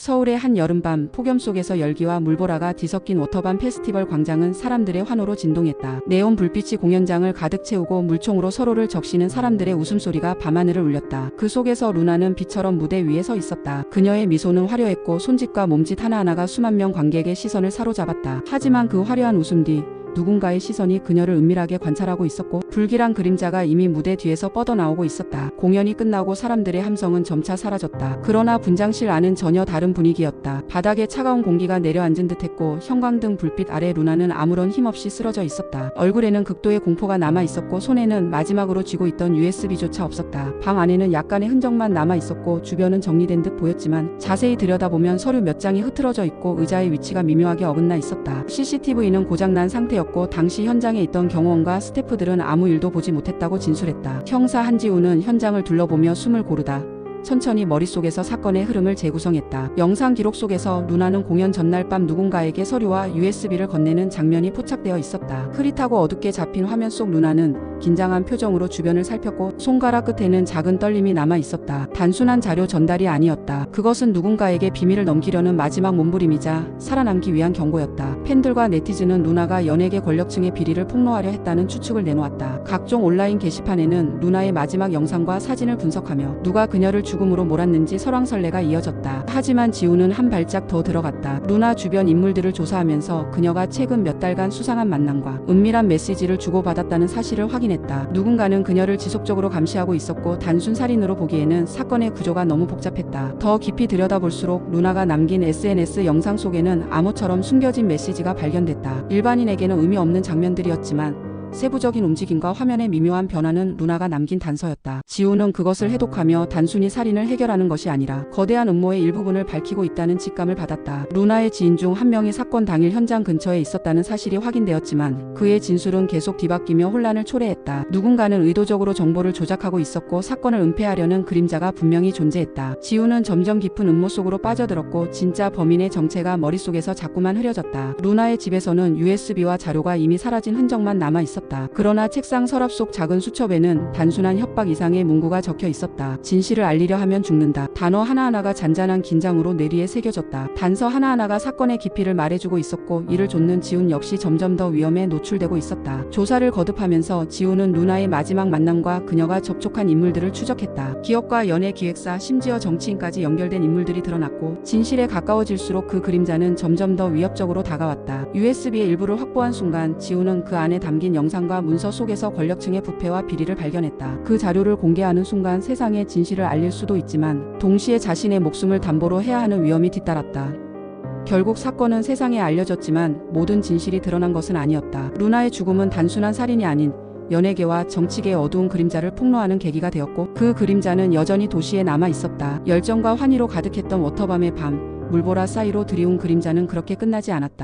서울의 한 여름밤, 폭염 속에서 열기와 물보라가 뒤섞인 워터밤 페스티벌 광장은 사람들의 환호로 진동했다. 네온 불빛이 공연장을 가득 채우고 물총으로 서로를 적시는 사람들의 웃음소리가 밤하늘을 울렸다. 그 속에서 루나는 빛처럼 무대 위에 서 있었다. 그녀의 미소는 화려했고 손짓과 몸짓 하나하나가 수만 명 관객의 시선을 사로잡았다. 하지만 그 화려한 웃음 뒤 누군가의 시선이 그녀를 은밀하게 관찰하고 있었고 불길한 그림자가 이미 무대 뒤에서 뻗어나오고 있었다. 공연이 끝나고 사람들의 함성은 점차 사라졌다. 그러나 분장실 안은 전혀 다른 분위기였다. 바닥에 차가운 공기가 내려앉은 듯했고 형광등 불빛 아래 루나는 아무런 힘없이 쓰러져 있었다. 얼굴에는 극도의 공포가 남아 있었고 손에는 마지막으로 쥐고 있던 USB조차 없었다. 방 안에는 약간의 흔적만 남아 있었고 주변은 정리된 듯 보였지만 자세히 들여다보면 서류 몇 장이 흐트러져 있고 의자의 위치가 미묘하게 어긋나 있었다. CCTV는 고장난 상태였고 당시 현장에 있던 경호원과 스태프들은 아무 일도 보지 못했다고 진술했다. 형사 한지우는 현장을 둘러보며 숨을 고르다 천천히 머릿속에서 사건의 흐름을 재구성했다. 영상 기록 속에서 루나는 공연 전날 밤 누군가에게 서류와 USB를 건네는 장면이 포착되어 있었다. 흐릿하고 어둡게 잡힌 화면 속 루나는 긴장한 표정으로 주변을 살폈고 손가락 끝에는 작은 떨림이 남아 있었다. 단순한 자료 전달이 아니었다. 그것은 누군가에게 비밀을 넘기려는 마지막 몸부림이자 살아남기 위한 경고였다. 팬들과 네티즌은 루나가 연예계 권력층의 비리를 폭로하려 했다는 추측을 내놓았다. 각종 온라인 게시판에는 루나의 마지막 영상과 사진을 분석하며 누가 그녀를 죽음으로 몰았는지 설왕설래가 이어졌다. 하지만 지우는 한 발짝 더 들어갔다. 루나 주변 인물들을 조사하면서 그녀가 최근 몇 달간 수상한 만남과 은밀한 메시지를 주고받았다는 사실을 확인했다. 누군가는 그녀를 지속적으로 감시하고 있었고 단순 살인으로 보기에는 사건의 구조가 너무 복잡했다. 더 깊이 들여다볼수록 루나가 남긴 SNS 영상 속에는 암호처럼 숨겨진 메시지가 발견됐다. 일반인에게는 의미 없는 장면들이었지만 세부적인 움직임과 화면의 미묘한 변화는 루나가 남긴 단서였다. 지우는 그것을 해독하며 단순히 살인을 해결하는 것이 아니라 거대한 음모의 일부분을 밝히고 있다는 직감을 받았다. 루나의 지인 중 한 명이 사건 당일 현장 근처에 있었다는 사실이 확인되었지만 그의 진술은 계속 뒤바뀌며 혼란을 초래했다. 누군가는 의도적으로 정보를 조작하고 있었고 사건을 은폐하려는 그림자가 분명히 존재했다. 지우는 점점 깊은 음모 속으로 빠져들었고 진짜 범인의 정체가 머릿속에서 자꾸만 흐려졌다. 루나의 집에서는 USB와 자료가 이미 사라진 흔적만 남아 있었다. 그러나 책상 서랍 속 작은 수첩에는 단순한 협박 이상의 문구가 적혀 있었다. 진실을 알리려 하면 죽는다. 단어 하나하나가 잔잔한 긴장으로 뇌리에 새겨졌다. 단서 하나하나가 사건의 깊이를 말해주고 있었고 이를 좇는 지훈 역시 점점 더 위험에 노출되고 있었다. 조사를 거듭하면서 지훈은 루나의 마지막 만남과 그녀가 접촉한 인물들을 추적했다. 기업과 연예 기획사 심지어 정치인까지 연결된 인물들이 드러났고 진실에 가까워질수록 그 그림자는 점점 더 위협적으로 다가왔다. USB의 일부를 확보한 순간 지훈은 그 안에 담긴 영상과 문서 속에서 권력층의 부패와 비리를 발견했다. 그 자료를 공개하는 순간 세상에 진실을 알릴 수도 있지만 동시에 자신의 목숨을 담보로 해야 하는 위험이 뒤따랐다. 결국 사건은 세상에 알려졌지만 모든 진실이 드러난 것은 아니었다. 루나의 죽음은 단순한 살인이 아닌 연예계와 정치계의 어두운 그림자를 폭로하는 계기가 되었고 그 그림자는 여전히 도시에 남아 있었다. 열정과 환희로 가득했던 워터밤의 밤, 물보라 사이로 드리운 그림자는 그렇게 끝나지 않았다.